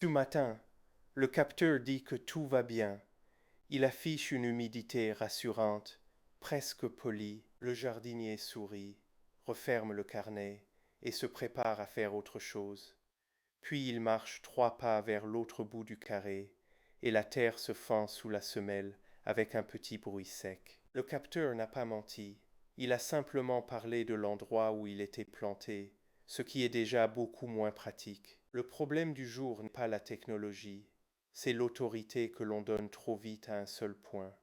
Ce matin, le capteur dit que tout va bien. Il affiche une humidité rassurante, presque polie. Le jardinier sourit, referme le carnet et se prépare à faire autre chose. Puis il marche 3 pas vers l'autre bout du carré, et la terre se fend sous la semelle avec un petit bruit sec. Le capteur n'a pas menti. Il a simplement parlé de l'endroit où il était planté, ce qui est déjà beaucoup moins pratique. Le problème du jour n'est pas la technologie, c'est l'autorité que l'on donne trop vite à un seul point.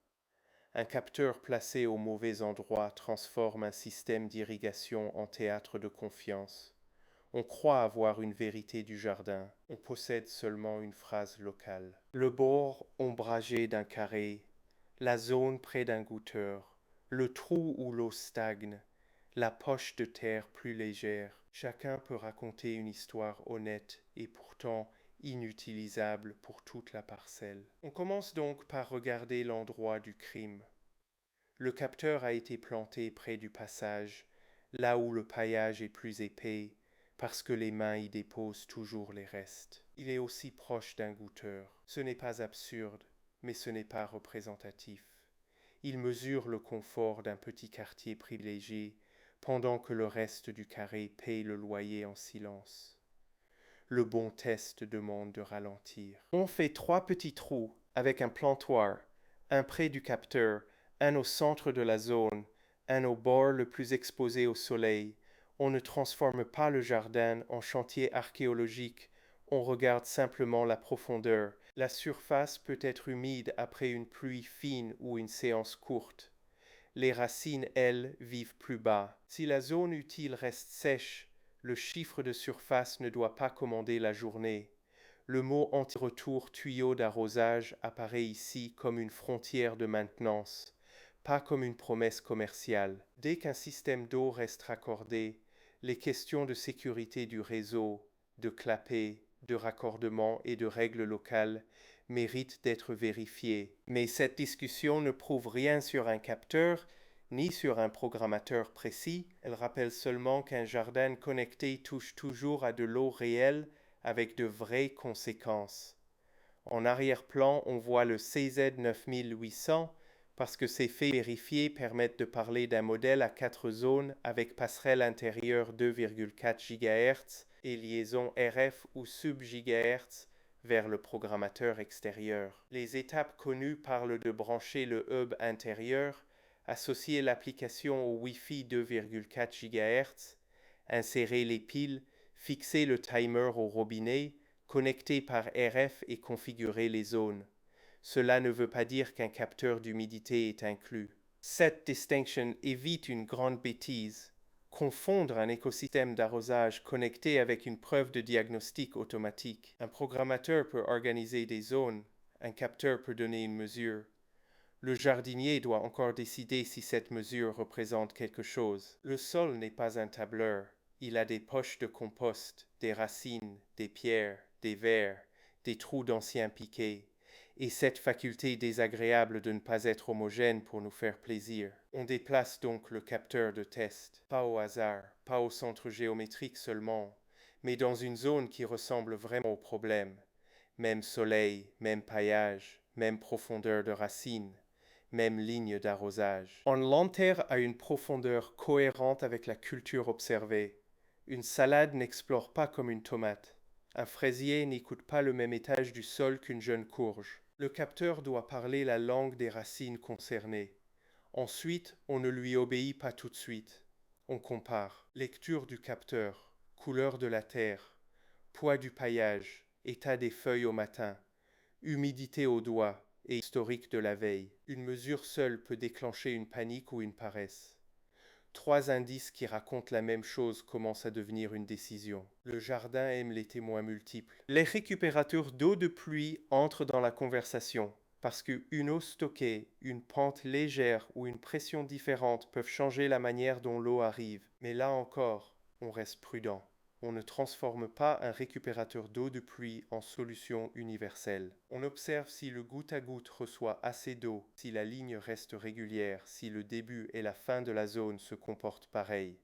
Un capteur placé au mauvais endroit transforme un système d'irrigation en théâtre de confiance. On croit avoir une vérité du jardin, on possède seulement une phrase locale. Le bord ombragé d'un carré, la zone près d'un goutteur, le trou où l'eau stagne, la poche de terre plus légère. Chacun peut raconter une histoire honnête et pourtant inutilisable pour toute la parcelle. On commence donc par regarder l'endroit du crime. Le capteur a été planté près du passage, là où le paillage est plus épais, parce que les mains y déposent toujours les restes. Il est aussi proche d'un goutteur. Ce n'est pas absurde, mais ce n'est pas représentatif. Il mesure le confort d'un petit quartier privilégié, pendant que le reste du carré paye le loyer en silence. Le bon test demande de ralentir. On fait 3 petits trous avec un plantoir, un près du capteur, un au centre de la zone, un au bord le plus exposé au soleil. On ne transforme pas le jardin en chantier archéologique, on regarde simplement la profondeur. La surface peut être humide après une pluie fine ou une séance courte. Les racines, elles, vivent plus bas. Si la zone utile reste sèche, le chiffre de surface ne doit pas commander la journée. Le mot anti-retour tuyau d'arrosage apparaît ici comme une frontière de maintenance, pas comme une promesse commerciale. Dès qu'un système d'eau reste raccordé, les questions de sécurité du réseau, de clapet, de raccordement et de règles locales méritent d'être vérifiées. Mais cette discussion ne prouve rien sur un capteur ni sur un programmateur précis. Elle rappelle seulement qu'un jardin connecté touche toujours à de l'eau réelle avec de vraies conséquences. En arrière-plan, on voit le CZ9800 parce que ces faits vérifiés permettent de parler d'un modèle à 4 zones avec passerelle intérieure 2,4 GHz et liaison RF ou sub-GHz vers le programmateur extérieur. Les étapes connues parlent de brancher le hub intérieur, associer l'application au Wi-Fi 2,4 GHz, insérer les piles, fixer le timer au robinet, connecter par RF et configurer les zones. Cela ne veut pas dire qu'un capteur d'humidité est inclus. Cette distinction évite une grande bêtise. Confondre un écosystème d'arrosage connecté avec une preuve de diagnostic automatique. Un programmateur peut organiser des zones, un capteur peut donner une mesure. Le jardinier doit encore décider si cette mesure représente quelque chose. Le sol n'est pas un tableur. Il a des poches de compost, des racines, des pierres, des vers, des trous d'anciens piquets, et cette faculté désagréable de ne pas être homogène pour nous faire plaisir. On déplace donc le capteur de test, pas au hasard, pas au centre géométrique seulement, mais dans une zone qui ressemble vraiment au problème. Même soleil, même paillage, même profondeur de racines, même ligne d'arrosage. On l'enterre à une profondeur cohérente avec la culture observée. Une salade n'explore pas comme une tomate. Un fraisier n'écoute pas le même étage du sol qu'une jeune courge. Le capteur doit parler la langue des racines concernées. Ensuite, on ne lui obéit pas tout de suite. On compare. Lecture du capteur, couleur de la terre, poids du paillage, état des feuilles au matin, humidité au doigt et historique de la veille. Une mesure seule peut déclencher une panique ou une paresse. 3 indices qui racontent la même chose commencent à devenir une décision. Le jardin aime les témoins multiples. Les récupérateurs d'eau de pluie entrent dans la conversation parce qu'une eau stockée, une pente légère ou une pression différente peuvent changer la manière dont l'eau arrive. Mais là encore, on reste prudent. On ne transforme pas un récupérateur d'eau de pluie en solution universelle. On observe si le goutte à goutte reçoit assez d'eau, si la ligne reste régulière, si le début et la fin de la zone se comportent pareil.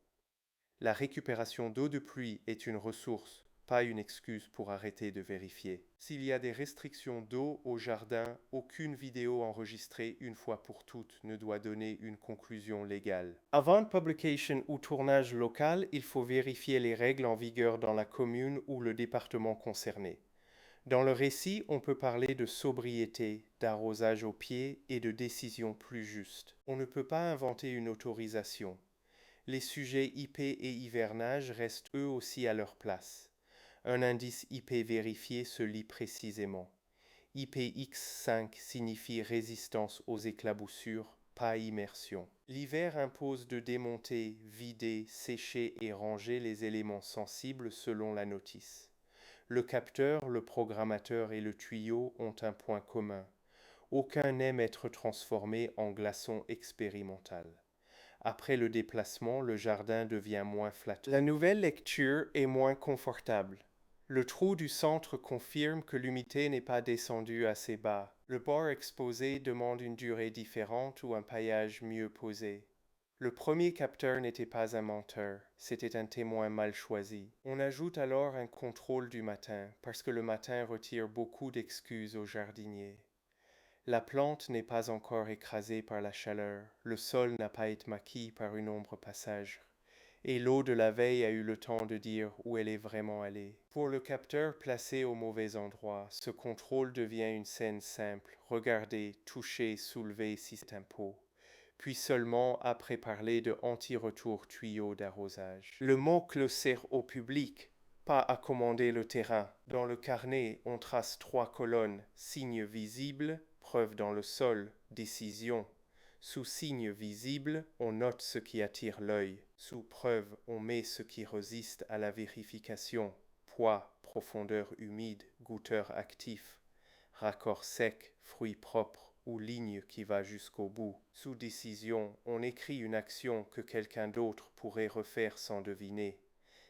La récupération d'eau de pluie est une ressource, pas une excuse pour arrêter de vérifier. S'il y a des restrictions d'eau au jardin, aucune vidéo enregistrée une fois pour toutes ne doit donner une conclusion légale. Avant publication ou tournage local, il faut vérifier les règles en vigueur dans la commune ou le département concerné. Dans le récit, on peut parler de sobriété, d'arrosage au pied et de décision plus juste. On ne peut pas inventer une autorisation. Les sujets IP et hivernage restent eux aussi à leur place. Un indice IP vérifié se lit précisément. IPX5 signifie résistance aux éclaboussures, pas immersion. L'hiver impose de démonter, vider, sécher et ranger les éléments sensibles selon la notice. Le capteur, le programmateur et le tuyau ont un point commun. Aucun n'aime être transformé en glaçon expérimental. Après le déplacement, le jardin devient moins flatteur. La nouvelle lecture est moins confortable. Le trou du centre confirme que l'humidité n'est pas descendue assez bas. Le bord exposé demande une durée différente ou un paillage mieux posé. Le premier capteur n'était pas un menteur, c'était un témoin mal choisi. On ajoute alors un contrôle du matin, parce que le matin retire beaucoup d'excuses aux jardiniers. La plante n'est pas encore écrasée par la chaleur, le sol n'a pas été maquillé par une ombre passage, et l'eau de la veille a eu le temps de dire où elle est vraiment allée. Pour le capteur placé au mauvais endroit, ce contrôle devient une scène simple, regarder, toucher, soulever si c'est un pot. Puis seulement après parler de anti-retour tuyau d'arrosage. Le mot-clé sert au public, pas à commander le terrain. Dans le carnet, on trace 3 colonnes, signe visible, preuve dans le sol, décision. Sous signe visible, on note ce qui attire l'œil. Sous preuve, on met ce qui résiste à la vérification. Poids, profondeur humide, goûteur actif. Raccord sec, fruit propre ou ligne qui va jusqu'au bout. Sous décision, on écrit une action que quelqu'un d'autre pourrait refaire sans deviner.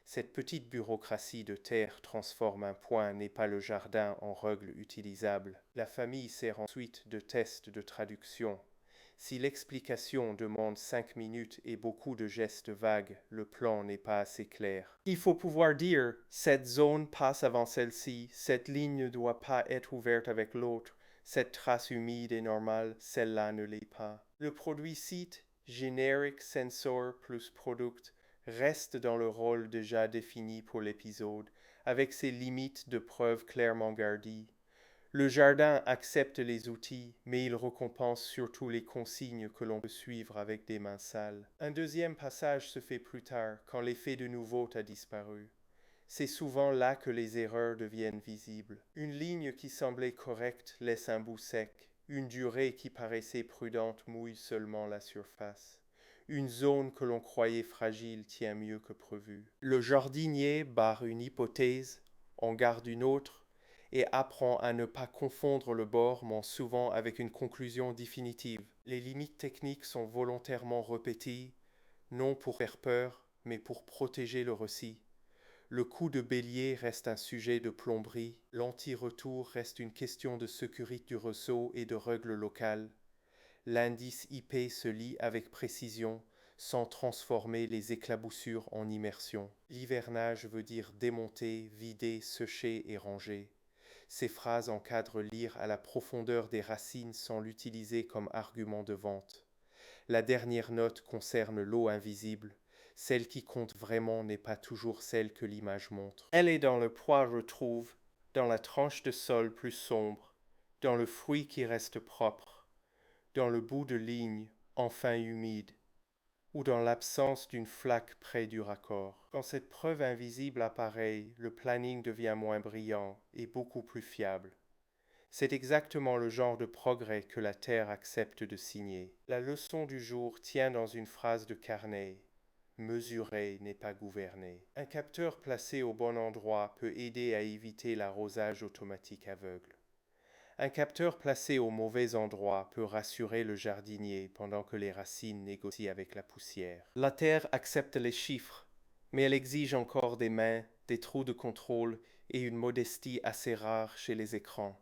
Cette petite bureaucratie de terre transforme un point n'est pas le jardin en règle utilisable. La famille sert ensuite de test de traduction. Si l'explication demande 5 minutes et beaucoup de gestes vagues, le plan n'est pas assez clair. Il faut pouvoir dire « cette zone passe avant celle-ci, cette ligne ne doit pas être ouverte avec l'autre, cette trace humide est normale, celle-là ne l'est pas ». Le produit site, Generic Sensor plus Product, reste dans le rôle déjà défini pour l'épisode, avec ses limites de preuve clairement gardies. Le jardin accepte les outils, mais il récompense surtout les consignes que l'on peut suivre avec des mains sales. Un deuxième passage se fait plus tard, quand l'effet de nouveauté a disparu. C'est souvent là que les erreurs deviennent visibles. Une ligne qui semblait correcte laisse un bout sec. Une durée qui paraissait prudente mouille seulement la surface. Une zone que l'on croyait fragile tient mieux que prévu. Le jardinier barre une hypothèse, en garde une autre, et apprend à ne pas confondre le borement souvent avec une conclusion définitive. Les limites techniques sont volontairement répétées, non pour faire peur, mais pour protéger le récit. Le coup de bélier reste un sujet de plomberie, l'anti-retour reste une question de sécurité du ressaut et de règles locales. L'indice IP se lit avec précision, sans transformer les éclaboussures en immersion. L'hivernage veut dire démonter, vider, sécher et ranger. Ces phrases encadrent lire à la profondeur des racines sans l'utiliser comme argument de vente. La dernière note concerne l'eau invisible. Celle qui compte vraiment n'est pas toujours celle que l'image montre. Elle est dans le poids retrouve, dans la tranche de sol plus sombre, dans le fruit qui reste propre, dans le bout de ligne, enfin humide, ou dans l'absence d'une flaque près du raccord. Quand cette preuve invisible apparaît, le planning devient moins brillant et beaucoup plus fiable. C'est exactement le genre de progrès que la Terre accepte de signer. La leçon du jour tient dans une phrase de Carnet. Mesurer n'est pas gouverner. Un capteur placé au bon endroit peut aider à éviter l'arrosage automatique aveugle. Un capteur placé au mauvais endroit peut rassurer le jardinier pendant que les racines négocient avec la poussière. La Terre accepte les chiffres, mais elle exige encore des mains, des trous de contrôle et une modestie assez rare chez les écrans.